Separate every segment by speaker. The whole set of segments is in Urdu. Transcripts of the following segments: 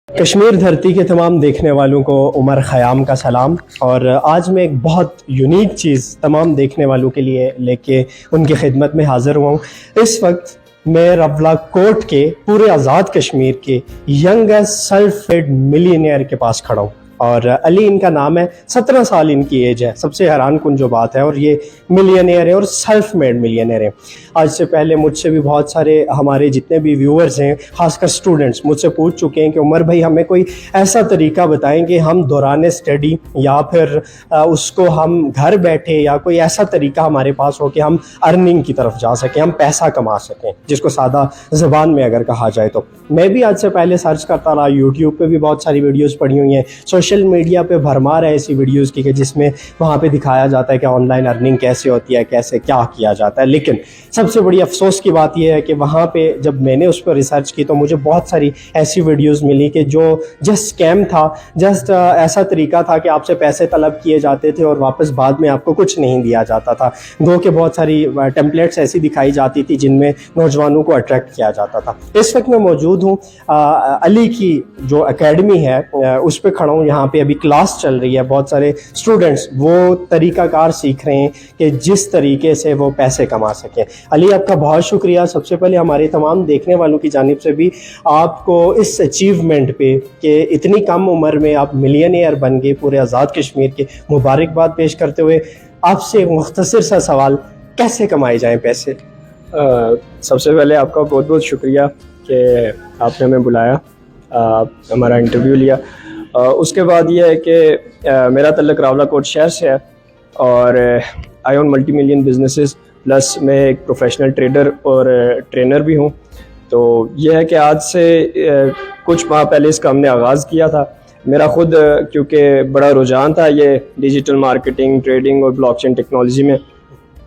Speaker 1: کشمیر دھرتی کے تمام دیکھنے والوں کو عمر خیام کا سلام. اور آج میں ایک بہت یونیک چیز تمام دیکھنے والوں کے لیے لے کے ان کی خدمت میں حاضر ہوا ہوں. اس وقت میں راولا کوٹ کے پورے آزاد کشمیر کے ینگسٹ سیلف میڈ ملینئر کے پاس کھڑا ہوں. اور علی ان کا نام ہے, 17 سال ان کی ایج ہے. سب سے حیران کن جو بات ہے, اور یہ ملینئر ہے اور سیلف میڈ ملینئر ہے. آج سے پہلے مجھ سے بھی بہت سارے ہمارے جتنے بھی ویورز ہیں, خاص کر اسٹوڈنٹس, مجھ سے پوچھ چکے ہیں کہ عمر بھائی ہمیں کوئی ایسا طریقہ بتائیں کہ ہم دوران اسٹڈی یا پھر اس کو ہم گھر بیٹھے, یا کوئی ایسا طریقہ ہمارے پاس ہو کہ ہم ارننگ کی طرف جا سکیں, ہم پیسہ کما سکیں, جس کو سادہ زبان میں اگر کہا جائے تو. میں بھی آج سے پہلے سرچ کرتا رہا, یوٹیوب پہ بھی بہت ساری ویڈیوز پڑھی ہوئی ہیں, سوشل میڈیا پہ بھرمار ہے ایسی ویڈیوز کی کہ جس میں وہاں پہ دکھایا جاتا ہے کہ آن لائن ارننگ کیسے ہوتی ہے, کیسے کیا کیا جاتا ہے. لیکن سب سے بڑی افسوس کی بات یہ ہے کہ وہاں پہ جب میں نے اس پہ ریسرچ کی تو مجھے بہت ساری ایسی ویڈیوز ملی کہ جو جسٹ اسکیم تھا, جسٹ ایسا طریقہ تھا کہ آپ سے پیسے طلب کیے جاتے تھے اور واپس بعد میں آپ کو کچھ نہیں دیا جاتا تھا. گو کہ بہت ساری ٹیمپلیٹس ایسی دکھائی جاتی تھی جن میں نوجوانوں کو اٹریکٹ کیا جاتا تھا. اس وقت میں موجود ہوں علی کی جو اکیڈمی ہے اس پہ کھڑا ہوں. یہاں پہ ابھی کلاس چل رہی ہے, بہت سارے اسٹوڈنٹس وہ طریقہ کار سیکھ رہے ہیں کہ جس طریقے سے وہ پیسے کما سکیں. علی آپ کا بہت شکریہ سب سے پہلے ہمارے تمام دیکھنے والوں کی جانب سے بھی آپ کو اس اچیومنٹ پہ کہ اتنی کم عمر میں آپ ملینئر بن گئے پورے آزاد کشمیر کے, مبارکباد پیش کرتے ہوئے آپ سے مختصر سا سوال, کیسے کمائے جائیں پیسے؟
Speaker 2: سب سے پہلے آپ کا بہت بہت شکریہ کہ آپ نے ہمیں بلایا, ہمارا انٹرویو لیا. اس کے بعد یہ ہے کہ میرا تعلق راولا کوٹ شہر سے ہے اور آئی اون ملٹی ملین بزنسز, پلس میں ایک پروفیشنل ٹریڈر اور ٹرینر بھی ہوں. تو یہ ہے کہ آج سے کچھ ماہ پہلے اس کا ہم نے آغاز کیا تھا. میرا خود کیونکہ بڑا رجحان تھا یہ ڈیجیٹل مارکیٹنگ, ٹریڈنگ اور بلاک چین ٹیکنالوجی میں,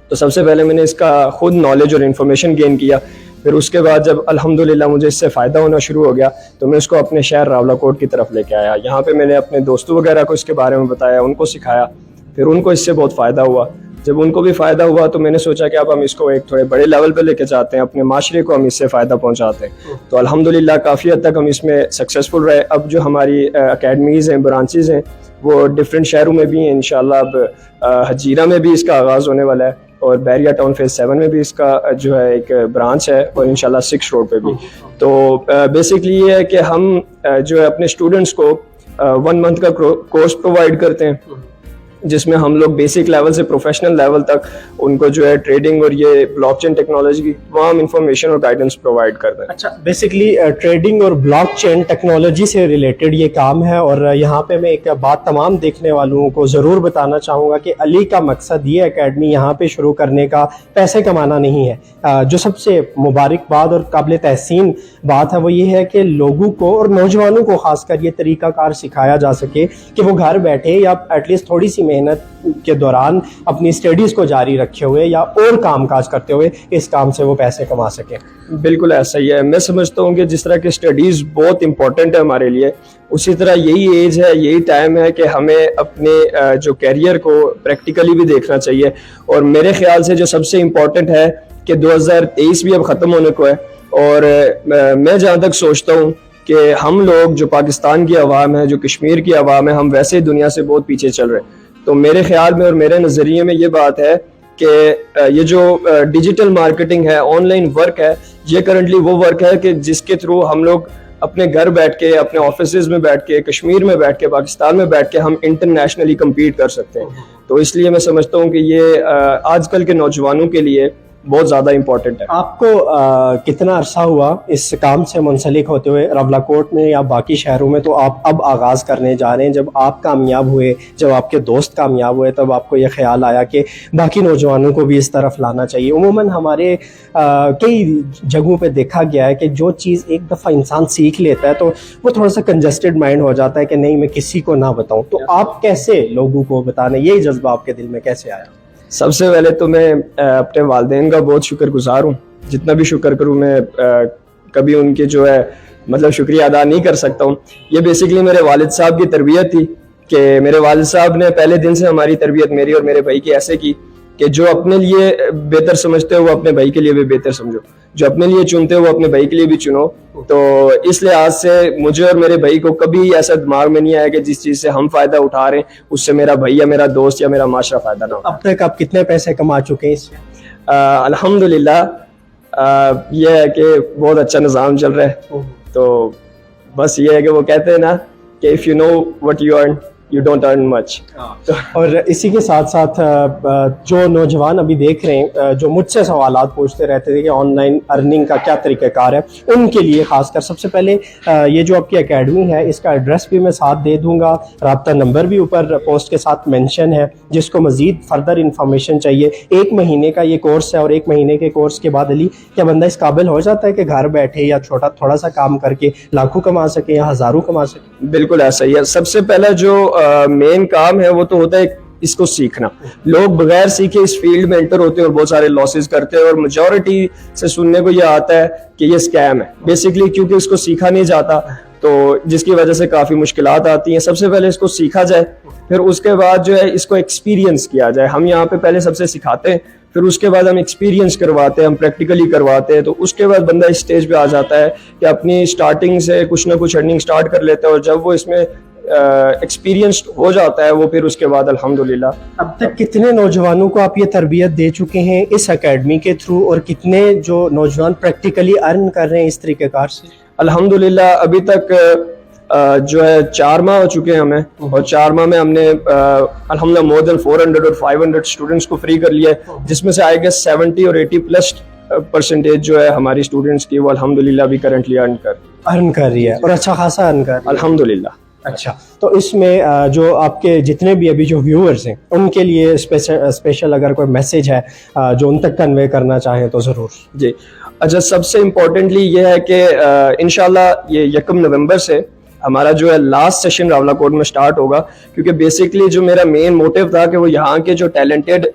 Speaker 2: تو سب سے پہلے میں نے اس کا خود نالج اور انفارمیشن گین کیا. پھر اس کے بعد جب الحمدللہ مجھے اس سے فائدہ ہونا شروع ہو گیا تو میں اس کو اپنے شہر راولا کوٹ کی طرف لے کے آیا. یہاں پہ میں نے اپنے دوستوں وغیرہ کو اس کے بارے میں بتایا, ان کو سکھایا. پھر ان کو اس سے بہت فائدہ ہوا. جب ان کو بھی فائدہ ہوا تو میں نے سوچا کہ اب ہم اس کو ایک تھوڑے بڑے لیول پہ لے کے جاتے ہیں, اپنے معاشرے کو ہم اس سے فائدہ پہنچاتے ہیں. تو الحمدللہ کافی حد تک ہم اس میں سکسیزفل رہے. اب جو ہماری اکیڈمیز ہیں, برانچز ہیں, وہ ڈفرینٹ شہروں میں بھی ہیں. انشاءاللہ اب حجیرہ میں بھی اس کا آغاز ہونے والا ہے, اور بیریا ٹاؤن فیز 7 میں بھی اس کا جو ہے ایک برانچ ہے, اور انشاءاللہ 6 روڈ پہ بھی. تو بیسکلی یہ ہے کہ ہم جو ہے اپنے اسٹوڈنٹس کو 1 منتھ کا کورس پرووائڈ کرتے ہیں, جس میں ہم لوگ بیسک لیول سے پروفیشنل لیول تک ان کو جو ہے ٹریڈنگ اور یہ بلاک چین ٹیکنالوجی کی تمام انفارمیشن اور گائیڈنس پرووائڈ کرتے ہیں.
Speaker 1: اچھا, بیسکلی ٹریڈنگ اور بلاک چین ٹیکنالوجی سے ریلیٹڈ یہ کام ہے. اور یہاں پہ میں ایک بات تمام دیکھنے والوں کو ضرور بتانا چاہوں گا کہ علی کا مقصد یہ اکیڈمی یہاں پہ شروع کرنے کا پیسے کمانا نہیں ہے. جو سب سے مبارکباد اور قابل تحسین بات ہے وہ یہ ہے کہ لوگوں کو اور نوجوانوں کو خاص کر یہ طریقہ کار سکھایا جا سکے کہ وہ گھر بیٹھے یا ایٹ لیسٹ تھوڑی سی محنت کے دوران اپنی اسٹڈیز کو جاری رکھے ہوئے یا اور کام کاج کرتے ہوئے اس کام سے وہ پیسے کما سکیں.
Speaker 2: بالکل ایسا ہی ہے. میں سمجھتا ہوں کہ جس طرح کی اسٹڈیز بہت امپورٹنٹ ہے ہمارے لیے, اسی طرح یہی ایج ہے, یہی ٹائم ہے کہ ہمیں اپنے جو کیریئر کو پریکٹیکلی بھی دیکھنا چاہیے. اور میرے خیال سے جو سب سے امپورٹنٹ ہے کہ 2023 بھی اب ختم ہونے کو ہے, اور میں جہاں تک سوچتا ہوں کہ ہم لوگ جو پاکستان کی عوام ہے, جو کشمیر کی عوام ہے, ہم ویسے ہی دنیا سے بہت پیچھے چل رہے ہیں. تو میرے خیال میں اور میرے نظریے میں یہ بات ہے کہ یہ جو ڈیجیٹل مارکیٹنگ ہے, آن لائن ورک ہے, یہ کرنٹلی وہ ورک ہے کہ جس کے تھرو ہم لوگ اپنے گھر بیٹھ کے, اپنے آفیسز میں بیٹھ کے, کشمیر میں بیٹھ کے, پاکستان میں بیٹھ کے ہم انٹرنیشنلی کمپیٹ کر سکتے ہیں. تو اس لیے میں سمجھتا ہوں کہ یہ آج کل کے نوجوانوں کے لیے بہت زیادہ امپورٹنٹ ہے.
Speaker 1: آپ کو کتنا عرصہ ہوا اس کام سے منسلک ہوتے ہوئے راولا کوٹ میں یا باقی شہروں میں؟ تو آپ اب آغاز کرنے جا رہے ہیں. جب آپ کامیاب ہوئے, جب آپ کے دوست کامیاب ہوئے, تب آپ کو یہ خیال آیا کہ باقی نوجوانوں کو بھی اس طرف لانا چاہیے. عموماً ہمارے کئی جگہوں پہ دیکھا گیا ہے کہ جو چیز ایک دفعہ انسان سیکھ لیتا ہے تو وہ تھوڑا سا کنجسٹڈ مائنڈ ہو جاتا ہے کہ نہیں میں کسی کو نہ بتاؤں. تو آپ کیسے لوگوں کو بتانے, یہی جذبہ آپ کے دل میں کیسے آیا؟
Speaker 2: سب سے پہلے تو میں اپنے والدین کا بہت شکر گزار ہوں. جتنا بھی شکر کروں میں کبھی ان کے جو ہے مطلب شکریہ ادا نہیں کر سکتا ہوں. یہ بیسکلی میرے والد صاحب کی تربیت تھی کہ میرے والد صاحب نے پہلے دن سے ہماری تربیت میری اور میرے بھائی کی ایسے کی کہ جو اپنے لیے بہتر سمجھتے ہو وہ اپنے بھائی کے لیے بھی بہتر سمجھو, جو اپنے لیے چنتے ہو وہ اپنے بھائی کے لیے بھی چنو. تو اس لحاظ سے مجھے اور میرے بھائی کو کبھی ایسا دماغ میں نہیں آیا کہ جس چیز سے ہم فائدہ اٹھا رہے ہیں اس سے میرا بھائی یا میرا دوست یا میرا معاشرہ فائدہ نہ ہو.
Speaker 1: اب تک آپ کتنے پیسے کما چکے ہیں اس میں؟
Speaker 2: الحمدللہ یہ ہے کہ بہت اچھا نظام چل رہا ہے. تو بس یہ ہے کہ وہ کہتے ہیں نا کہ if you know what you earn you don't earn much.
Speaker 1: اور اسی کے ساتھ ساتھ جو نوجوان ابھی دیکھ رہے ہیں جو مجھ سے سوالات پوچھتے رہتے تھے کہ آن لائن ارننگ کا کیا طریقہ کار ہے، ان کے لیے خاص کر سب سے پہلے یہ جو آپ کی اکیڈمی ہے اس کا ایڈریس بھی میں ساتھ دے دوں گا، رابطہ نمبر بھی اوپر پوسٹ کے ساتھ مینشن ہے. جس کو مزید فردر انفارمیشن چاہیے، 1 مہینے کا یہ کورس ہے اور 1 مہینے کے کورس کے بعد علی کیا بندہ اس قابل ہو جاتا ہے کہ گھر بیٹھے یا تھوڑا سا کام کر کے لاکھوں کما سکے یا ہزاروں کما سکے؟
Speaker 2: بالکل ایسا ہی ہے. سب سے پہلا جو مین کام ہے وہ تو ہوتا ہے اس کو سیکھنا. لوگ بغیر سیکھے اس فیلڈ میں انٹر ہوتے ہیں اور بہت سارے لاسز کرتے ہیں، اور میجورٹی سے سننے کو یہ آتا ہے کہ یہ اسکیم ہے بیسکلی، کیونکہ اس کو سیکھا نہیں جاتا تو جس کی وجہ سے کافی مشکلات آتی ہیں. سب سے پہلے اس کو سیکھا جائے، پھر اس کے بعد جو ہے اس کو ایکسپیرینس کیا جائے. ہم یہاں پہ پہلے سب سے سکھاتے ہیں، پھر اس کے بعد ہم ایکسپیرینس کرواتے ہیں، ہم پریکٹیکلی کرواتے ہیں. تو اس کے بعد بندہ اس اسٹیج پہ آ جاتا ہے کہ اپنی اسٹارٹنگ سے کچھ نہ کچھ ارننگ اسٹارٹ کر لیتا ہے، اور جب وہ اس میں ایکسپیرینسڈ ہو جاتا ہے وہ پھر اس کے بعد الحمدللہ.
Speaker 1: اب تک کتنے نوجوانوں کو آپ یہ تربیت دے چکے ہیں اس اکیڈمی کے تھرو، اور کتنے جو نوجوان پریکٹیکلی ارن کر رہے ہیں اس طریقہ کار سے؟
Speaker 2: الحمدللہ ابھی تک جو ہے 4 ماہ ہو چکے ہیں ہمیں، اور 4 ماہ میں ہم نے الحمدللہ مور دین 400 اور 500 اسٹوڈنٹس کو فری کر لیا ہے، جس میں سے آئی گیس 70 اور 80% جو ہے ہماری اسٹوڈنٹس کی وہ الحمدللہ ابھی کرنٹلی ارن کر رہی ہے
Speaker 1: اور اچھا خاصا ارن کر رہی ہے
Speaker 2: الحمدللہ.
Speaker 1: اچھا، تو اس میں جو آپ کے جتنے بھی ابھی جو ویورز ہیں ان کے لیے اسپیشل اگر کوئی میسج ہے جو ان تک کنوے کرنا چاہیں تو ضرور.
Speaker 2: جی اچھا، سب سے امپورٹنٹلی یہ ہے کہ انشاءاللہ یہ 1 نومبر سے ہمارا جو ہے لاسٹ سیشن راولا کوٹ میں سٹارٹ ہوگا، کیونکہ بیسکلی جو میرا مین موٹیو تھا کہ وہ یہاں کے جو ٹیلنٹڈ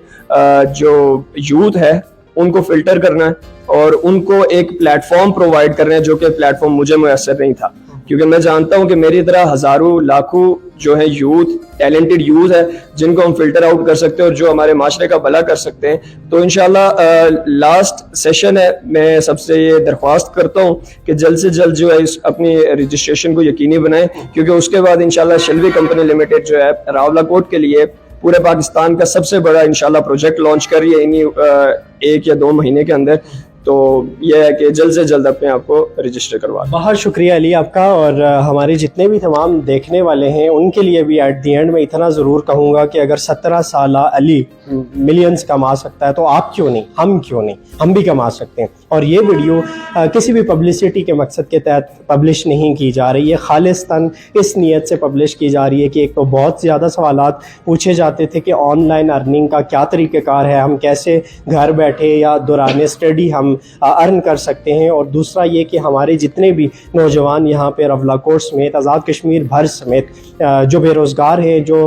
Speaker 2: جو یوتھ ہے ان کو فلٹر کرنا ہے اور ان کو ایک پلیٹ فارم پرووائڈ کرنا ہے، جو کہ پلیٹ فارم مجھے میسر نہیں تھا. کیونکہ میں جانتا ہوں کہ میری طرح ہزاروں لاکھوں جو ہے یوتھ ٹیلنٹڈ یوتھ ہے جن کو ہم فلٹر آؤٹ کر سکتے ہیں اور جو ہمارے معاشرے کا بھلا کر سکتے ہیں. تو انشاءاللہ لاسٹ سیشن ہے، میں سب سے یہ درخواست کرتا ہوں کہ جلد سے جلد جو ہے اپنی رجسٹریشن کو یقینی بنائیں، کیونکہ اس کے بعد انشاءاللہ شلوی کمپنی لمیٹڈ جو ہے راولا کوٹ کے لیے پورے پاکستان کا سب سے بڑا انشاءاللہ پروجیکٹ لانچ کر رہی ہے انہی 1 یا 2 مہینے کے اندر. تو یہ ہے کہ جلد سے جلد اپنے آپ کو رجسٹر کروا دیں.
Speaker 1: بہت شکریہ علی آپ کا، اور ہمارے جتنے بھی تمام دیکھنے والے ہیں ان کے لیے بھی ایٹ دی اینڈ میں اتنا ضرور کہوں گا کہ اگر 17 سالہ علی ملینز کما سکتا ہے تو آپ کیوں نہیں، ہم کیوں نہیں، ہم بھی کما سکتے ہیں. اور یہ ویڈیو کسی بھی پبلسٹی کے مقصد کے تحت پبلش نہیں کی جا رہی ہے، خالصتاً اس نیت سے پبلش کی جا رہی ہے کہ ایک تو بہت زیادہ سوالات پوچھے جاتے تھے کہ آن لائن ارننگ کا کیا طریقہ کار ہے، ہم کیسے گھر بیٹھے یا دوران اسٹڈی ہم ارن کر سکتے ہیں، اور دوسرا یہ کہ ہمارے جتنے بھی نوجوان یہاں پہ راولا کوٹ سمیت آزاد کشمیر بھر سمیت جو بے روزگار ہیں، جو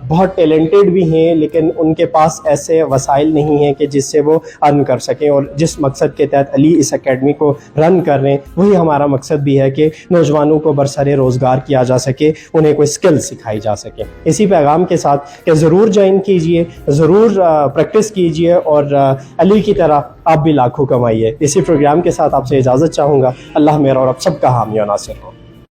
Speaker 1: بہت ٹیلنٹڈ بھی ہیں لیکن ان کے پاس ایسے وسائل نہیں ہیں کہ جس سے وہ ارن کر سکیں، اور جس مقصد کے تحت علی اس اکیڈمی کو رن کر رہے ہیں وہی ہمارا مقصد بھی ہے کہ نوجوانوں کو برسر روزگار کیا جا سکے، انہیں کوئی اسکل سکھائی جا سکے. اسی پیغام کے ساتھ کہ ضرور جوائن کیجئے، ضرور پریکٹس کیجئے، اور علی کی طرح آپ بھی لاکھوں کمائیے. اسی پروگرام کے ساتھ آپ سے اجازت چاہوں گا. اللہ میرا اور آپ سب کا حامی و ناصر ہو.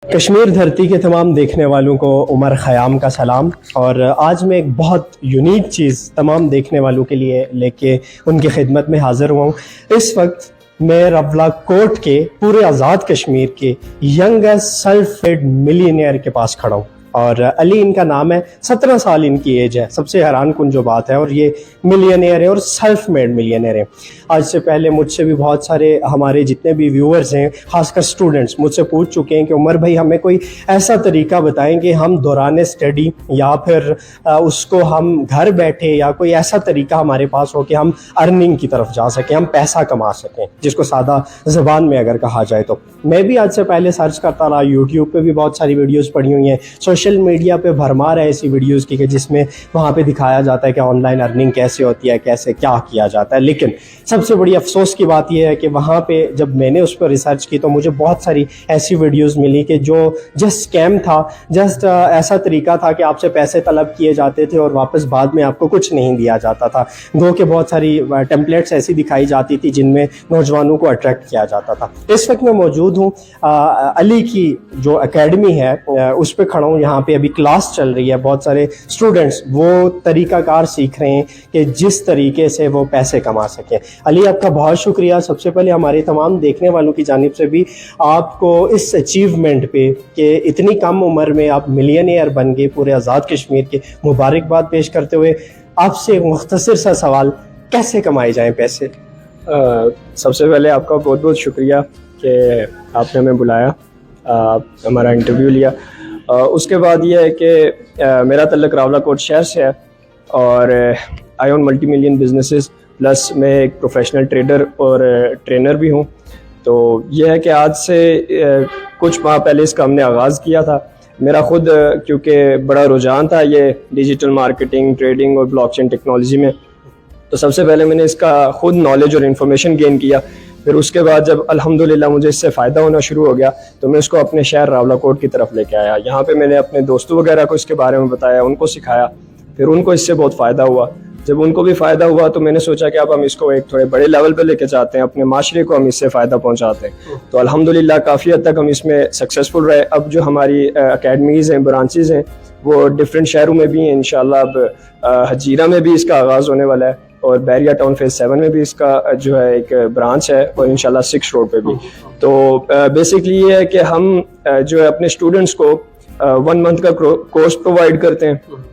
Speaker 1: کشمیر دھرتی کے تمام دیکھنے والوں کو عمر خیام کا سلام. اور آج میں ایک بہت یونیک چیز تمام دیکھنے والوں کے لیے لے کے ان کی خدمت میں حاضر ہوا ہوں. اس وقت میں راولا کوٹ کے پورے آزاد کشمیر کے ینگسٹ سیلف میڈ ملینئر کے پاس کھڑا ہوں، اور علی ان کا نام ہے، 17 سال ان کی ایج ہے. سب سے حیران کن جو بات ہے، اور یہ ملینئر ہے اور سیلف میڈ ملینئر ہے. آج سے پہلے مجھ سے بھی بہت سارے ہمارے جتنے بھی ویورز ہیں، خاص کر اسٹوڈنٹس، مجھ سے پوچھ چکے ہیں کہ عمر بھائی ہمیں کوئی ایسا طریقہ بتائیں کہ ہم دوران اسٹڈی یا پھر اس کو ہم گھر بیٹھے، یا کوئی ایسا طریقہ ہمارے پاس ہو کہ ہم ارننگ کی طرف جا سکیں، ہم پیسہ کما سکیں، جس کو سادہ زبان میں اگر کہا جائے تو. میں بھی آج سے پہلے سرچ کرتا رہا، یوٹیوب پہ بھی بہت ساری ویڈیوز پڑھی ہوئی ہیں، سوشل میڈیا پہ بھرمار ہے ایسی ویڈیوز کی کہ جس میں وہاں پہ دکھایا جاتا ہے کہ آن لائن ارننگ کیسے ہوتی ہے, کیسے کیا کیا جاتا ہے. لیکن سب سے بڑی افسوس کی بات یہ ہے کہ وہاں پہ جب میں نے اس پر ریسرچ کی تو مجھے بہت ساری ایسی ویڈیوز ملی کہ جو جسٹ اسکیم تھا, جسٹ ایسا طریقہ تھا کہ آپ سے پیسے طلب کیے جاتے تھے اور واپس بعد میں آپ کو کچھ نہیں دیا جاتا تھا. گو کہ بہت ساری ٹیمپلیٹس ایسی دکھائی جاتی تھی جن میں نوجوانوں کو اٹریکٹ کیا جاتا تھا. اس وقت میں موجود ہوں علی کی جو اکیڈمی ہے اس پہ کھڑا ہوں. یہاں پہ ابھی کلاس چل رہی ہے, بہت سارے اسٹوڈنٹس وہ طریقہ کار سیکھ رہے ہیں کہ جس طریقے سے وہ پیسے کما سکیں. علی آپ کا بہت شکریہ سب سے پہلے ہمارے تمام دیکھنے والوں کی جانب سے بھی آپ کو اس اچیومنٹ پہ کہ اتنی کم عمر میں آپ ملینئر بن گئے پورے آزاد کشمیر کے, مبارکباد پیش کرتے ہوئے آپ سے ایک مختصر سا سوال, کیسے کمائے جائیں پیسے؟
Speaker 2: سب سے پہلے آپ کا بہت بہت شکریہ کہ آپ نے ہمیں بلایا, ہمارا انٹرویو لیا. اس کے بعد یہ ہے کہ میرا تعلق راولہ کوٹ شہر سے ہے اور آئی اون ملٹی ملین بزنسز, پلس میں ایک پروفیشنل ٹریڈر اور ٹرینر بھی ہوں. تو یہ ہے کہ آج سے کچھ ماہ پہلے اس کا ہم نے آغاز کیا تھا. میرا خود کیونکہ بڑا رجحان تھا یہ ڈیجیٹل مارکیٹنگ, ٹریڈنگ اور بلاک چین ٹیکنالوجی میں, تو سب سے پہلے میں نے اس کا خود نالج اور انفارمیشن گین کیا. پھر اس کے بعد جب الحمدللہ مجھے اس سے فائدہ ہونا شروع ہو گیا تو میں اس کو اپنے شہر راولہ کوٹ کی طرف لے کے آیا. یہاں پہ میں نے اپنے دوستوں وغیرہ کو اس کے بارے میں بتایا, ان کو سکھایا. پھر ان کو اس سے بہت فائدہ ہوا. جب ان کو بھی فائدہ ہوا تو میں نے سوچا کہ اب ہم اس کو ایک تھوڑے بڑے لیول پہ لے کے جاتے ہیں, اپنے معاشرے کو ہم اس سے فائدہ پہنچاتے ہیں. تو الحمدللہ کافی حد تک ہم اس میں سکسیزفل رہے. اب جو ہماری اکیڈمیز ہیں, برانچز ہیں, وہ ڈفرینٹ شہروں میں بھی ہیں. انشاءاللہ اب حجیرہ میں بھی اس کا آغاز ہونے والا ہے اور بیریا ٹاؤن فیز 7 میں بھی اس کا جو ہے ایک برانچ ہے, اور انشاءاللہ 6 روڈ پہ بھی. تو بیسکلی یہ ہے کہ ہم جو ہے اپنے اسٹوڈنٹس کو 1 منتھ کا کورس پرووائڈ کرتے ہیں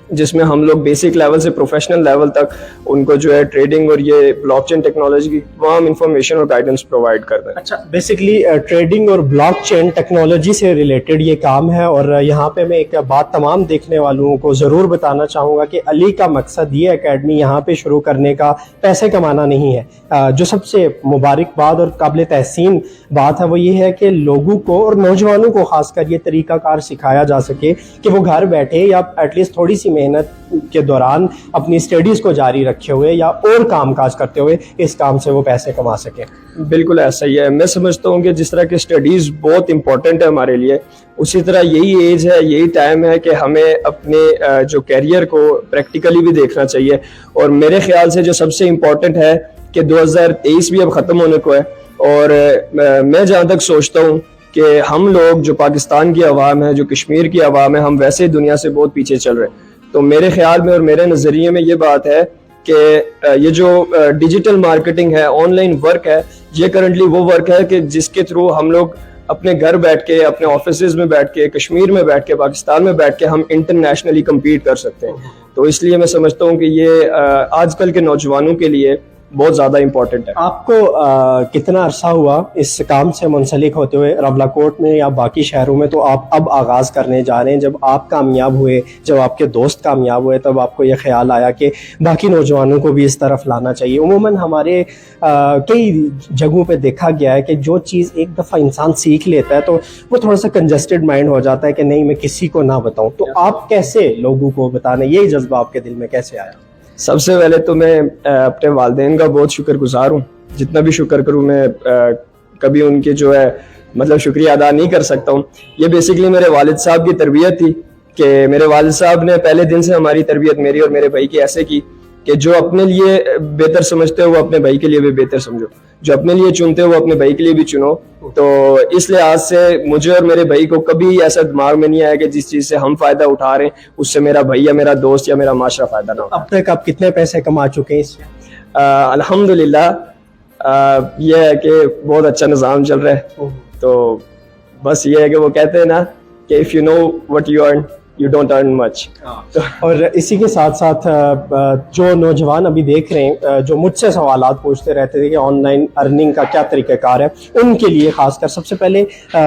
Speaker 2: جس میں ہم لوگ بیسک لیول سے پروفیشنل لیول تک ان کو جو ہے ٹریڈنگ اور یہ بلاک چین ٹیکنالوجی کی تمام انفارمیشن اور گائیڈنس پرووائڈ کرتے ہیں.
Speaker 1: اچھا, بیسکلی ٹریڈنگ اور بلاک چین ٹیکنالوجی سے ریلیٹڈ یہ کام ہے. اور یہاں پہ میں ایک بات تمام دیکھنے والوں کو ضرور بتانا چاہوں گا کہ علی کا مقصد یہ اکیڈمی یہاں پہ شروع کرنے کا پیسے کمانا نہیں ہے. جو سب سے مبارکباد اور قابل تحسین بات ہے وہ یہ ہے کہ لوگوں کو اور نوجوانوں کو خاص کر یہ طریقہ کار سکھایا جا سکے کہ وہ گھر بیٹھے یا ایٹ لیسٹ تھوڑی سی محنت کے دوران اپنی اسٹڈیز کو جاری رکھے ہوئے یا اور کام کاج کرتے ہوئے اس کام سے وہ پیسے کما سکیں.
Speaker 2: بالکل ایسا ہی ہے. میں سمجھتا ہوں کہ جس طرح کی اسٹڈیز بہت امپورٹنٹ ہے ہمارے لیے, اسی طرح یہی ایج ہے, یہی ٹائم ہے کہ ہمیں اپنے جو کیریئر کو پریکٹیکلی بھی دیکھنا چاہیے. اور میرے خیال سے جو سب سے امپورٹنٹ ہے کہ 2023 بھی اب ختم ہونے کو ہے, اور میں جہاں تک سوچتا ہوں کہ ہم لوگ جو پاکستان کی عوام ہے, جو کشمیر کی عوام ہے, ہم ویسے دنیا سے بہت پیچھے چل رہے ہیں. تو میرے خیال میں اور میرے نظریے میں یہ بات ہے کہ یہ جو ڈیجیٹل مارکیٹنگ ہے, آن لائن ورک ہے, یہ کرنٹلی وہ ورک ہے کہ جس کے تھرو ہم لوگ اپنے گھر بیٹھ کے, اپنے آفیسز میں بیٹھ کے, کشمیر میں بیٹھ کے, پاکستان میں بیٹھ کے ہم انٹرنیشنلی کمپیٹ کر سکتے ہیں. تو اس لیے میں سمجھتا ہوں کہ یہ آج کل کے نوجوانوں کے لیے بہت زیادہ امپورٹنٹ ہے.
Speaker 1: آپ کو کتنا عرصہ ہوا اس کام سے منسلک ہوتے ہوئے راولہ کوٹ میں یا باقی شہروں میں؟ تو آپ اب آغاز کرنے جا رہے ہیں. جب آپ کامیاب ہوئے, جب آپ کے دوست کامیاب ہوئے, تب آپ کو یہ خیال آیا کہ باقی نوجوانوں کو بھی اس طرف لانا چاہیے. عموماً ہمارے کئی جگہوں پہ دیکھا گیا ہے کہ جو چیز ایک دفعہ انسان سیکھ لیتا ہے تو وہ تھوڑا سا کنجسٹڈ مائنڈ ہو جاتا ہے کہ نہیں میں کسی کو نہ بتاؤں. تو آپ کیسے لوگوں کو بتانے, یہی جذبہ آپ کے دل میں کیسے آیا؟
Speaker 2: سب سے پہلے تو میں اپنے والدین کا بہت شکر گزار ہوں. جتنا بھی شکر کروں میں کبھی ان کی جو ہے مطلب شکریہ ادا نہیں کر سکتا ہوں. یہ بیسکلی میرے والد صاحب کی تربیت تھی کہ میرے والد صاحب نے پہلے دن سے ہماری تربیت میری اور میرے بھائی کی ایسے کی کہ جو اپنے لیے بہتر سمجھتے ہو وہ اپنے بھائی کے لیے بھی بہتر سمجھو, جو اپنے لیے چنتے ہو وہ اپنے بھائی کے لیے بھی چنو. تو اس لحاظ سے مجھے اور میرے بھائی کو کبھی ایسا دماغ میں نہیں آیا کہ جس چیز سے ہم فائدہ اٹھا رہے ہیں اس سے میرا بھائی یا میرا دوست یا میرا معاشرہ فائدہ نہ ہو.
Speaker 1: اب تک آپ کتنے پیسے کما چکے ہیں اس سے؟
Speaker 2: الحمدللہ یہ ہے کہ بہت اچھا نظام چل رہا ہے. تو بس یہ ہے کہ وہ کہتے ہیں نا کہ if you know what you earn you don't earn much.
Speaker 1: اور اسی کے ساتھ ساتھ جو نوجوان ابھی دیکھ رہے ہیں جو مجھ سے سوالات پوچھتے رہتے تھے کہ آن لائن ارننگ کا کیا طریقہ کار ہے، ان کے لیے خاص کر سب سے پہلے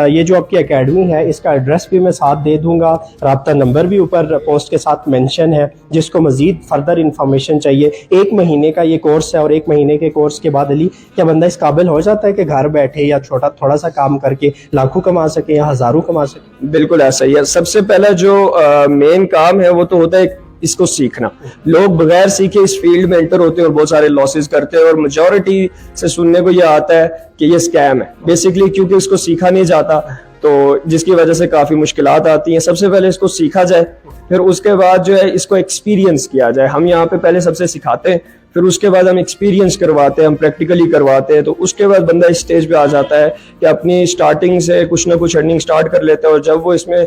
Speaker 1: یہ جو آپ کی اکیڈمی ہے اس کا ایڈریس بھی میں ساتھ دے دوں گا، رابطہ نمبر بھی اوپر پوسٹ کے ساتھ مینشن ہے، جس کو مزید فردر انفارمیشن چاہیے۔ 1 مہینے کا یہ کورس ہے، اور 1 مہینے کے کورس کے بعد علی کیا بندہ اس قابل ہو جاتا ہے کہ گھر بیٹھے یا تھوڑا سا کام کر کے لاکھوں کما سکے یا ہزاروں کما سکے؟
Speaker 2: بالکل ایسا ہی ہے۔ سب سے پہلا جو مین کام ہے وہ تو ہوتا ہے اس کو سیکھنا۔ لوگ بغیر سیکھے اس فیلڈ میں انٹر ہوتے ہیں اور بہت سارے لاسز کرتے ہیں، اور میجورٹی سے سننے کو یہ آتا ہے کہ یہ اسکیم ہے بیسکلی، کیونکہ اس کو سیکھا نہیں جاتا، تو جس کی وجہ سے کافی مشکلات آتی ہیں۔ سب سے پہلے اس کو سیکھا جائے، پھر اس کے بعد جو ہے اس کو ایکسپیرینس کیا جائے۔ ہم یہاں پہ پہلے سب سے سکھاتے ہیں، پھر اس کے بعد ہم ایکسپیرینس کرواتے ہیں، ہم پریکٹیکلی کرواتے ہیں، تو اس کے بعد بندہ اس سٹیج پہ آ جاتا ہے کہ اپنی سٹارٹنگ سے کچھ نہ کچھ ارننگ سٹارٹ کر لیتا ہے، اور جب وہ اس میں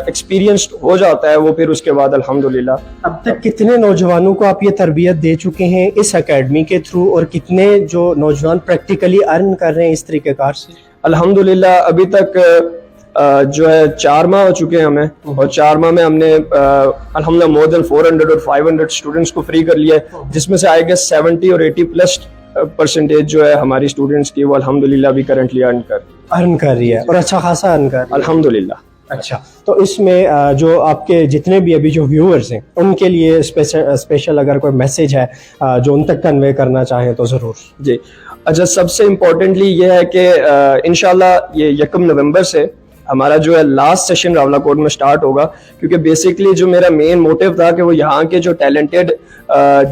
Speaker 2: ایکسپیرینسڈ ہو جاتا ہے وہ پھر اس کے بعد الحمدللہ۔
Speaker 1: اب تک کتنے نوجوانوں کو آپ یہ تربیت دے چکے ہیں اس اکیڈمی کے تھرو، اور کتنے جو نوجوان پریکٹیکلی ارن کر رہے ہیں اس طریقہ کار سے؟
Speaker 2: الحمدللہ ابھی تک جو ہے 4 ماہ ہو چکے ہیں ہمیں، اور 4 ماہ میں ہم نے الحمدللہ مور دین 400 اور 500 اسٹوڈنٹس کو فری کر لیا ہے، جس میں سے آئی گیس 70 اور 80% جو ہے ہماری اسٹوڈنٹس کی وہ الحمدللہ ابھی کرنٹلی ارن کر رہی
Speaker 1: ہے، اور اچھا خاصا ارن کر رہی ہے
Speaker 2: الحمدللہ۔
Speaker 1: اچھا، تو اس میں جو آپ کے جتنے بھی ابھی جو ویورز ہیں ان کے لیے اسپیشل اگر کوئی میسج ہے جو ان تک کنوے کرنا چاہیں تو ضرور۔
Speaker 2: جی اچھا، سب سے امپورٹنٹلی یہ ہے کہ انشاءاللہ یہ 1 نومبر سے ہمارا جو ہے لاسٹ سیشن راولا کوٹ میں سٹارٹ ہوگا، کیونکہ بیسکلی جو میرا مین موٹیو تھا کہ وہ یہاں کے جو ٹیلنٹڈ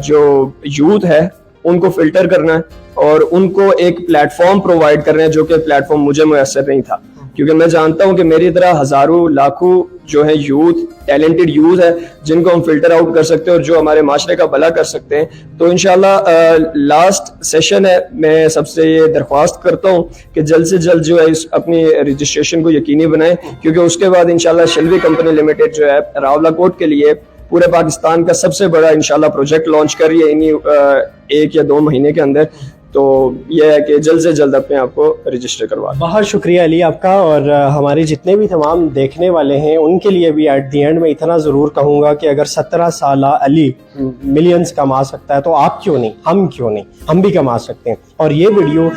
Speaker 2: جو یوتھ ہے ان کو فلٹر کرنا ہے، اور ان کو ایک پلیٹ فارم پرووائڈ کرنا ہے، جو کہ پلیٹ فارم مجھے میسر نہیں تھا، کیونکہ میں جانتا ہوں کہ میری طرح ہزاروں لاکھوں جو ہے یوتھ ٹیلنٹڈ یوتھ ہے جن کو ہم فلٹر آؤٹ کر سکتے ہیں اور جو ہمارے معاشرے کا بھلا کر سکتے ہیں۔ تو انشاءاللہ لاسٹ سیشن ہے، میں سب سے یہ درخواست کرتا ہوں کہ جلد سے جلد جو ہے اس اپنی رجسٹریشن کو یقینی بنائیں، کیونکہ اس کے بعد انشاءاللہ شلوی کمپنی لمیٹڈ جو ہے راولا کوٹ کے لیے پورے پاکستان کا سب سے بڑا انشاءاللہ پروجیکٹ لانچ کر رہی ہے انہی 1 یا 2 مہینے کے اندر۔ تو یہ ہے کہ جلد سے جلد اپنے آپ کو رجسٹر کروا۔
Speaker 1: بہت شکریہ علی آپ کا، اور ہمارے جتنے بھی تمام دیکھنے والے ہیں ان کے لیے بھی ایٹ دی اینڈ میں اتنا ضرور کہوں گا کہ اگر 17 سالہ علی ملینز کما سکتا ہے تو آپ کیوں نہیں، ہم کیوں نہیں، ہم بھی کما سکتے ہیں۔ اور یہ ویڈیو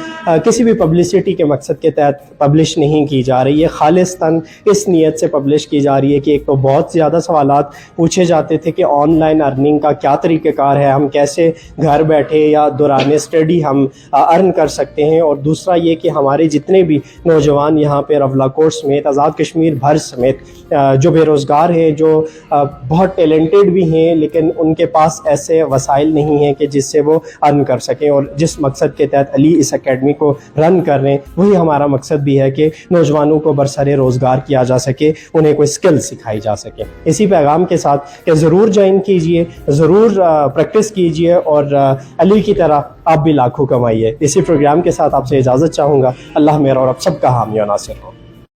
Speaker 1: کسی بھی پبلسٹی کے مقصد کے تحت پبلش نہیں کی جا رہی ہے، خالصتاً اس نیت سے پبلش کی جا رہی ہے کہ ایک تو بہت زیادہ سوالات پوچھے جاتے تھے کہ آن لائن ارننگ کا کیا طریقہ کار ہے، ہم کیسے گھر بیٹھے یا دوران اسٹڈی ہم ارن کر سکتے ہیں، اور دوسرا یہ کہ ہمارے جتنے بھی نوجوان یہاں پہ راولا کوٹ سمیت آزاد کشمیر بھر سمیت جو بے روزگار ہیں، جو بہت ٹیلنٹڈ بھی ہیں لیکن ان کے پاس ایسے وسائل نہیں ہیں کہ جس سے وہ ارن کر سکیں، اور جس مقصد کے تحت علی اس اکیڈمی کو رن کر رہے ہیں وہی ہمارا مقصد بھی ہے کہ نوجوانوں کو برسر روزگار کیا جا سکے، انہیں کوئی اسکل سکھائی جا سکے۔ اسی پیغام کے ساتھ کہ ضرور جوائن کیجئے، ضرور پریکٹس کیجئے، اور علی کی طرح آپ بھی لاکھوں کمائیے۔ اسی پروگرام کے ساتھ آپ سے اجازت چاہوں گا، اللہ میرا اور آپ سب کا حامی و ناصر ہو۔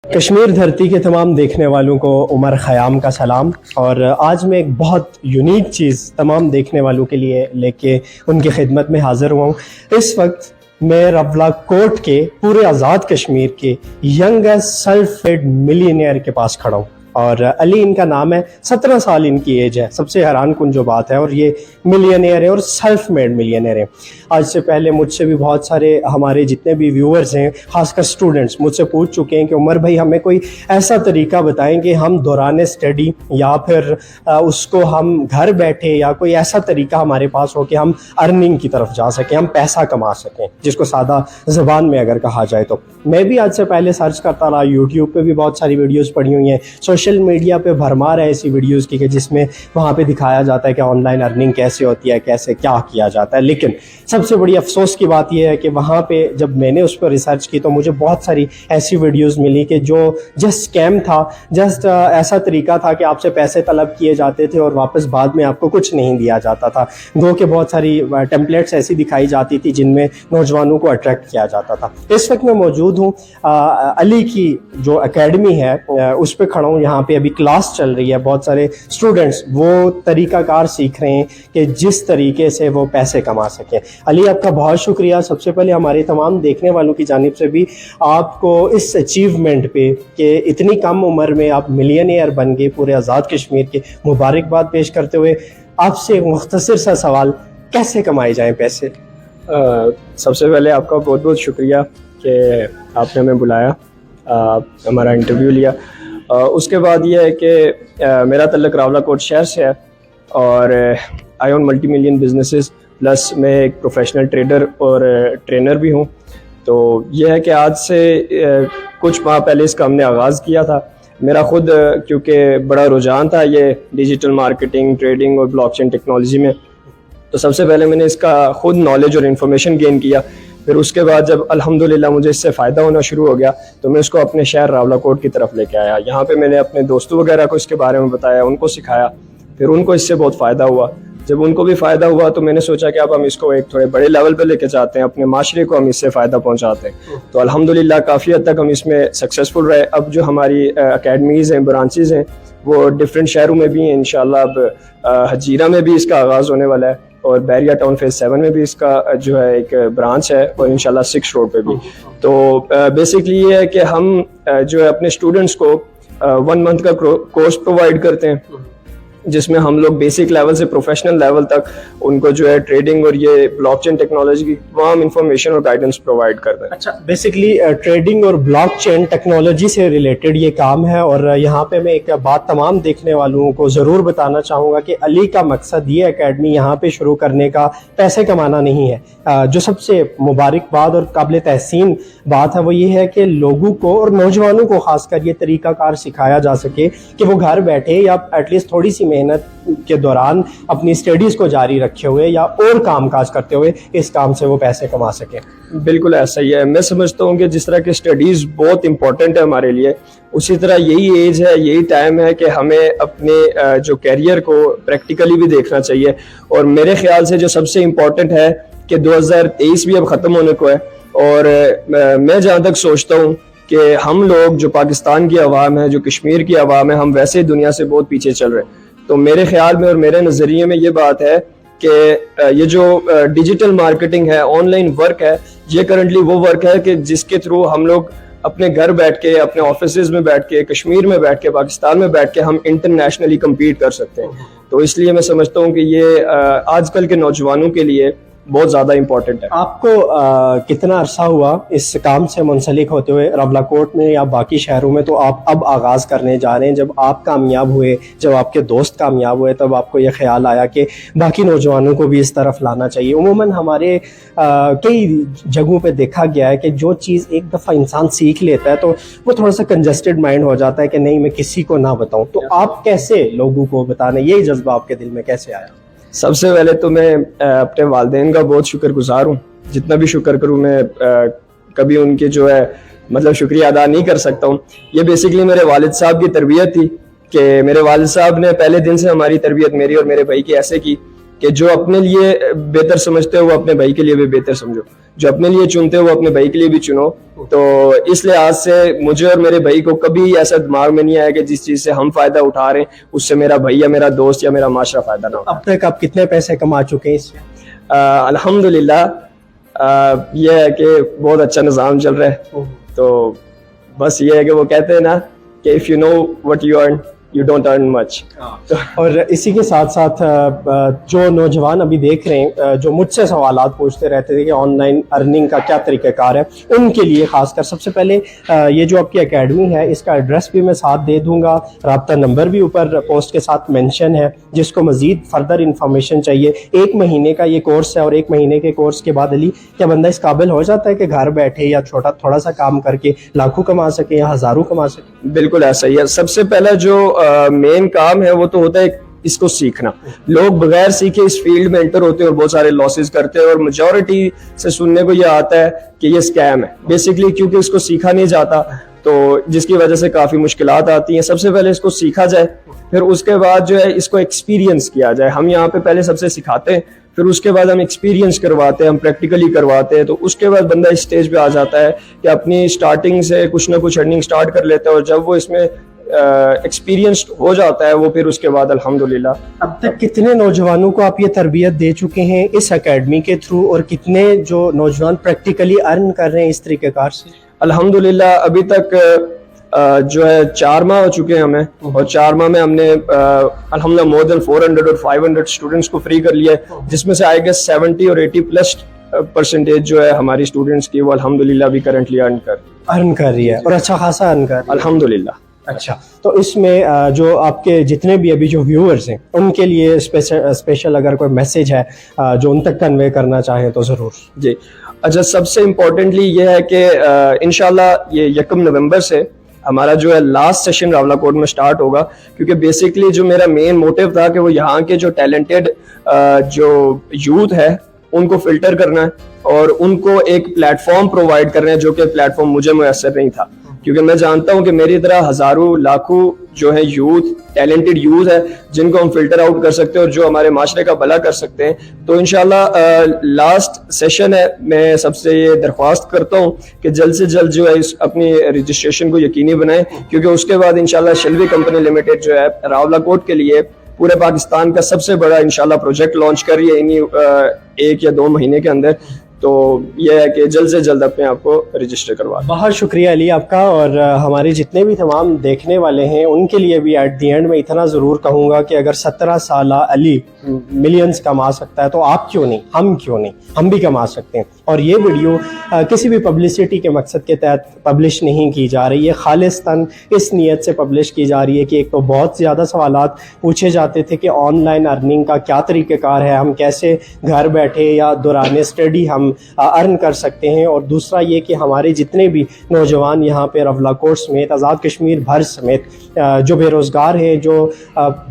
Speaker 1: کشمیر دھرتی کے تمام دیکھنے والوں کو عمر خیام کا سلام، اور آج میں ایک بہت یونیک چیز تمام دیکھنے والوں کے لیے لے کے ان کی خدمت میں حاضر ہوا ہوں۔ اس وقت میں راولا کوٹ کے پورے آزاد کشمیر کے ینگسٹ سیلف میڈ ملینئر کے پاس کھڑا ہوں، اور علی ان کا نام ہے، 17 سال ان کی ایج ہے، سب سے حیران کن جو بات ہے، اور یہ ملینئر ہے اور سیلف میڈ ملینئر ہے۔ آج سے پہلے مجھ سے بھی بہت سارے ہمارے جتنے بھی ویورز ہیں، خاص کر اسٹوڈنٹس، مجھ سے پوچھ چکے ہیں کہ عمر بھائی ہمیں کوئی ایسا طریقہ بتائیں کہ ہم دوران اسٹڈی یا پھر اس کو ہم گھر بیٹھے، یا کوئی ایسا طریقہ ہمارے پاس ہو کہ ہم ارننگ کی طرف جا سکیں، ہم پیسہ کما سکیں، جس کو سادہ زبان میں اگر کہا جائے تو۔ میں بھی آج سے پہلے سرچ کرتا رہا، یوٹیوب پہ بھی بہت ساری ویڈیوز پڑھی ہوئی ہیں، سوشل میڈیا پہ بھرمار ہے ایسی ویڈیوز کی کہ جس میں وہاں پہ دکھایا جاتا ہے کہ آن لائن ارننگ کیسے ہوتی ہے، کیسے کیا کیا جاتا ہے، لیکن سب سے بڑی افسوس کی بات یہ ہے کہ وہاں پہ جب میں نے اس پر ریسرچ کی تو مجھے بہت ساری ایسی ویڈیوز ملی کہ جو جسٹ اسکیم تھا، جسٹ ایسا طریقہ تھا کہ آپ سے پیسے طلب کیے جاتے تھے اور واپس بعد میں آپ کو کچھ نہیں دیا جاتا تھا۔ گو کہ بہت ساری ٹیمپلیٹس ایسی دکھائی جاتی تھی جن میں نوجوانوں کو اٹریکٹ کیا جاتا تھا۔ اس وقت میں موجود ہوں علی کی جو اکیڈمی ہے اس پہ کھڑا ہوں، یہاں جہاں پہ ابھی کلاس چل رہی ہے, بہت سارے اسٹوڈنٹس وہ طریقہ کار سیکھ رہے ہیں کہ جس طریقے سے وہ پیسے کما سکیں. علی, آپ کا بہت شکریہ. سب سے پہلے ہمارے تمام دیکھنے والوں کی جانب سے بھی آپ کو اس اچیومنٹ پہ کہ اتنی کم عمر میں آپ ملینئر بن گئے پورے آزاد کشمیر کے, مبارکباد پیش کرتے ہوئے آپ سے ایک مختصر سا سوال, کیسے کمائے جائیں پیسے؟
Speaker 2: سب سے پہلے آپ کا بہت بہت شکریہ کہ آپ نے ہمیں بلایا, ہمارا انٹرویو لیا. اس کے بعد یہ ہے کہ میرا تعلق راولہ کوٹ شہر سے ہے اور آئی اون ملٹی ملین بزنسز, پلس میں ایک پروفیشنل ٹریڈر اور ٹرینر بھی ہوں. تو یہ ہے کہ آج سے کچھ ماہ پہلے اس کا ہم نے آغاز کیا تھا. میرا خود کیونکہ بڑا رجحان تھا یہ ڈیجیٹل مارکیٹنگ, ٹریڈنگ اور بلاک چین ٹیکنالوجی میں, تو سب سے پہلے میں نے اس کا خود نالج اور انفارمیشن گین کیا. پھر اس کے بعد جب الحمدللہ مجھے اس سے فائدہ ہونا شروع ہو گیا تو میں اس کو اپنے شہر راولہ کوٹ کی طرف لے کے آیا. یہاں پہ میں نے اپنے دوستوں وغیرہ کو اس کے بارے میں بتایا, ان کو سکھایا. پھر ان کو اس سے بہت فائدہ ہوا. جب ان کو بھی فائدہ ہوا تو میں نے سوچا کہ اب ہم اس کو ایک تھوڑے بڑے لیول پہ لے کے جاتے ہیں, اپنے معاشرے کو ہم اس سے فائدہ پہنچاتے ہیں. تو الحمدللہ کافی حد تک ہم اس میں سکسیزفل رہے. اب جو ہماری اکیڈمیز ہیں, برانچز ہیں, وہ ڈفرینٹ شہروں میں بھی ہیں. انشاءاللہ اب حجیرہ میں بھی اس کا آغاز ہونے والا ہے اور بیریا ٹاؤن فیز 7 میں بھی اس کا جو ہے ایک برانچ ہے, اور انشاءاللہ 6 روڈ پہ بھی. تو بیسکلی یہ ہے کہ ہم جو ہے اپنے اسٹوڈنٹس کو 1 منتھ کا کورس پرووائڈ کرتے ہیں جس میں ہم لوگ بیسک لیول سے پروفیشنل لیول تک ان کو جو ہے ٹریڈنگ اور یہ بلاک چین ٹیکنالوجی کی تمام انفارمیشن اور گائیڈنس پرووائڈ کرتے ہیں.
Speaker 1: اچھا, بیسکلی ٹریڈنگ اور بلاک چین ٹیکنالوجی سے ریلیٹڈ یہ کام ہے. اور یہاں پہ میں ایک بات تمام دیکھنے والوں کو ضرور بتانا چاہوں گا کہ علی کا مقصد یہ اکیڈمی یہاں پہ شروع کرنے کا پیسے کمانا نہیں ہے. جو سب سے مبارکباد اور قابل تحسین بات ہے وہ یہ ہے کہ لوگوں کو اور نوجوانوں کو خاص کر یہ طریقہ کار سکھایا جا سکے کہ وہ گھر بیٹھے یا ایٹ لیسٹ تھوڑی سی محنت کے دوران اپنی اسٹڈیز کو جاری رکھے ہوئے یا اور کام کاج کرتے ہوئے اس کام سے وہ پیسے کما سکیں.
Speaker 2: بالکل ایسا ہی ہے. میں سمجھتا ہوں کہ جس طرح کہ اسٹڈیز بہت امپورٹنٹ ہے ہمارے لیے, اسی طرح یہی ایج ہے, یہی ٹائم ہے کہ ہمیں اپنے جو کیریئر کو پریکٹیکلی بھی دیکھنا چاہیے. اور میرے خیال سے جو سب سے امپورٹنٹ ہے کہ 2023 بھی اب ختم ہونے کو ہے, اور میں جہاں تک سوچتا ہوں کہ ہم لوگ جو پاکستان کی عوام ہے, جو کشمیر کی عوام ہے, ہم ویسے دنیا سے بہت پیچھے چل رہے ہیں. تو میرے خیال میں اور میرے نظریے میں یہ بات ہے کہ یہ جو ڈیجیٹل مارکیٹنگ ہے, آن لائن ورک ہے, یہ کرنٹلی وہ ورک ہے کہ جس کے تھرو ہم لوگ اپنے گھر بیٹھ کے, اپنے آفیسز میں بیٹھ کے, کشمیر میں بیٹھ کے, پاکستان میں بیٹھ کے ہم انٹرنیشنلی کمپیٹ کر سکتے ہیں. تو اس لیے میں سمجھتا ہوں کہ یہ آج کل کے نوجوانوں کے لیے بہت زیادہ امپورٹنٹ ہے.
Speaker 1: آپ کو کتنا عرصہ ہوا اس کام سے منسلک ہوتے ہوئے راولہ کوٹ میں یا باقی شہروں میں؟ تو آپ اب آغاز کرنے جا رہے ہیں. جب آپ کامیاب ہوئے, جب آپ کے دوست کامیاب ہوئے, تب آپ کو یہ خیال آیا کہ باقی نوجوانوں کو بھی اس طرف لانا چاہیے. عموماً ہمارے کئی جگہوں پہ دیکھا گیا ہے کہ جو چیز ایک دفعہ انسان سیکھ لیتا ہے تو وہ تھوڑا سا کنجسٹڈ مائنڈ ہو جاتا ہے کہ نہیں میں کسی کو نہ بتاؤں. تو آپ کیسے لوگوں کو بتانے, یہی جذبہ آپ کے دل میں کیسے آیا؟
Speaker 2: سب سے پہلے تو میں اپنے والدین کا بہت شکر گزار ہوں. جتنا بھی شکر کروں میں کبھی ان کے جو ہے مطلب شکریہ ادا نہیں کر سکتا ہوں. یہ بیسکلی میرے والد صاحب کی تربیت تھی کہ میرے والد صاحب نے پہلے دن سے ہماری تربیت میری اور میرے بھائی کی ایسے کی کہ جو اپنے لیے بہتر سمجھتے ہو وہ اپنے بھائی کے لیے بھی بہتر سمجھو, جو اپنے لیے چنتے ہو وہ اپنے بھائی کے لیے بھی چنو. تو اس لحاظ سے مجھے اور میرے بھائی کو کبھی ایسا دماغ میں نہیں آیا کہ جس چیز سے ہم فائدہ اٹھا رہے ہیں اس سے میرا بھائی یا میرا دوست یا میرا معاشرہ فائدہ نہ ہو.
Speaker 1: اب تک آپ کتنے پیسے کما چکے ہیں اس سے؟
Speaker 2: الحمدللہ یہ ہے کہ بہت اچھا نظام چل رہا ہے. تو بس یہ ہے کہ وہ کہتے ہیں نا کہ if you know what you earn you don't earn much.
Speaker 1: اور اسی کے ساتھ ساتھ جو نوجوان ابھی دیکھ رہے ہیں, جو مجھ سے سوالات پوچھتے رہتے تھے کہ آن لائن ارننگ کا کیا طریقہ کار ہے, ان کے لیے خاص کر سب سے پہلے یہ جو آپ کی اکیڈمی ہے اس کا ایڈریس بھی میں ساتھ دے دوں گا, رابطہ نمبر بھی اوپر پوسٹ کے ساتھ مینشن ہے. جس کو مزید فردر انفارمیشن چاہیے, 1 مہینے کا یہ کورس ہے اور 1 مہینے کے کورس کے بعد علی کیا بندہ اس قابل ہو جاتا ہے کہ گھر بیٹھے یا تھوڑا سا کام کر کے لاکھوں کما سکے یا ہزاروں کما سکے؟
Speaker 2: بالکل ایسا ہی ہے. سب سے پہلا جو مین کام ہے وہ تو ہوتا ہے اس کو سیکھنا. لوگ بغیر سیکھے اس فیلڈ میں انٹر ہوتے ہیں اور بہت سارے لاسز کرتے ہیں, اور میجورٹی سے سننے کو یہ آتا ہے کہ یہ اسکیم ہے بیسکلی, کیونکہ اس کو سیکھا نہیں جاتا تو جس کی وجہ سے کافی مشکلات آتی ہیں. سب سے پہلے اس کو سیکھا جائے, پھر اس کے بعد جو ہے اس کو ایکسپیرینس کیا جائے. ہم یہاں پہ پہلے سب سے سکھاتے ہیں, پھر اس کے بعد ہم ایکسپیرینس کرواتے ہیں, ہم پریکٹیکلی کرواتے ہیں. تو اس کے بعد بندہ اس اسٹیج پہ آ جاتا ہے کہ اپنی اسٹارٹنگ سے کچھ نہ کچھ ارننگ اسٹارٹ کر لیتا ہے, اور جب وہ اس میں ایکسپیرینسڈ ہو جاتا ہے وہ پھر اس کے بعد الحمدللہ.
Speaker 1: اب تک کتنے نوجوانوں کو آپ یہ تربیت دے چکے ہیں اس اکیڈمی کے تھرو, اور کتنے جو نوجوان پریکٹیکلی ارن کر رہے ہیں اس طریقہ کار سے؟
Speaker 2: الحمدللہ ابھی تک جو ہے 4 ماہ ہو چکے ہیں ہمیں, اور 4 ماہ میں ہم نے الحمدللہ مور دین 400 اور 500 اسٹوڈنٹس کو فری کر لیا ہے, جس میں سے آئے گا 70 اور 80% جو ہے ہماری اسٹوڈنٹس کی وہ الحمدللہ ابھی کرنٹلی ارن کر
Speaker 1: رہی ہے, اور اچھا خاصا ارن کر رہی ہے
Speaker 2: الحمدللہ.
Speaker 1: اچھا, تو اس میں جو آپ کے جتنے بھی ابھی جو ویورز ہیں ان کے لیے اسپیشل اگر کوئی میسج ہے جو ان تک کنوے کرنا چاہیں تو ضرور.
Speaker 2: جی اچھا, سب سے امپورٹنٹلی یہ ہے کہ انشاءاللہ یہ 1 نومبر سے ہمارا جو ہے لاسٹ سیشن راولہ کوٹ میں سٹارٹ ہوگا, کیونکہ بیسکلی جو میرا مین موٹیو تھا کہ وہ یہاں کے جو ٹیلنٹڈ جو یوتھ ہے ان کو فلٹر کرنا ہے اور ان کو ایک پلیٹ فارم پرووائڈ کرنا ہے, جو کہ پلیٹ فارم مجھے میسر نہیں تھا, کیونکہ میں جانتا ہوں کہ میری طرح ہزاروں لاکھوں جو ہے یوتھ ٹیلنٹڈ یوتھ ہے جن کو ہم فلٹر آؤٹ کر سکتے ہیں اور جو ہمارے معاشرے کا بھلا کر سکتے ہیں. تو انشاءاللہ لاسٹ سیشن ہے, میں سب سے یہ درخواست کرتا ہوں کہ جلد سے جلد جو ہے اس اپنی رجسٹریشن کو یقینی بنائیں, کیونکہ اس کے بعد انشاءاللہ شلوی کمپنی لمیٹڈ جو ہے راولہ کوٹ کے لیے پورے پاکستان کا سب سے بڑا انشاءاللہ پروجیکٹ لانچ کر رہی ہے انہی 1 یا 2 مہینے کے اندر. تو یہ ہے کہ جلد سے جلد اپنے آپ کو رجسٹر کروا.
Speaker 1: بہت شکریہ علی آپ کا, اور ہمارے جتنے بھی تمام دیکھنے والے ہیں ان کے لیے بھی ایٹ دی اینڈ میں اتنا ضرور کہوں گا کہ اگر 17 سالہ علی ملینز کما سکتا ہے تو آپ کیوں نہیں, ہم کیوں نہیں, ہم بھی کما سکتے ہیں. اور یہ ویڈیو کسی بھی پبلسٹی کے مقصد کے تحت پبلش نہیں کی جا رہی ہے, خالصتاً اس نیت سے پبلش کی جا رہی ہے کہ ایک تو بہت زیادہ سوالات پوچھے جاتے تھے کہ آن لائن ارننگ کا کیا طریقہ کار ہے, ہم کیسے گھر بیٹھے یا دوران اسٹڈی ہم ارن کر سکتے ہیں, اور دوسرا یہ کہ ہمارے جتنے بھی نوجوان یہاں پہ راولہ کوٹ سمیت آزاد کشمیر بھر سمیت جو بے روزگار ہیں, جو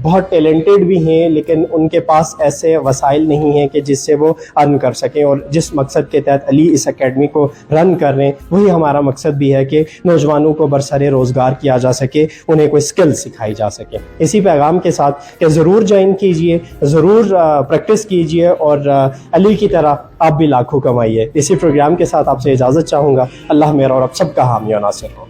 Speaker 1: بہت ٹیلنٹڈ بھی ہیں لیکن ان کے پاس ایسے وسائل نہیں ہیں کہ جس سے وہ ارن کر سکیں, اور جس مقصد کے تحت علی اس اکیڈمی کو رن کر رہے ہیں وہی ہمارا مقصد بھی ہے کہ نوجوانوں کو برسر روزگار کیا جا سکے, انہیں کوئی اسکل سکھائی جا سکے. اسی پیغام کے ساتھ کہ ضرور جوائن کیجئے, ضرور پریکٹس کیجئے, اور علی کی طرح آپ بھی لاکھوں کمائیے. اسی پروگرام کے ساتھ آپ سے اجازت چاہوں گا. اللہ میرا اور آپ سب کا حامی و ناصر.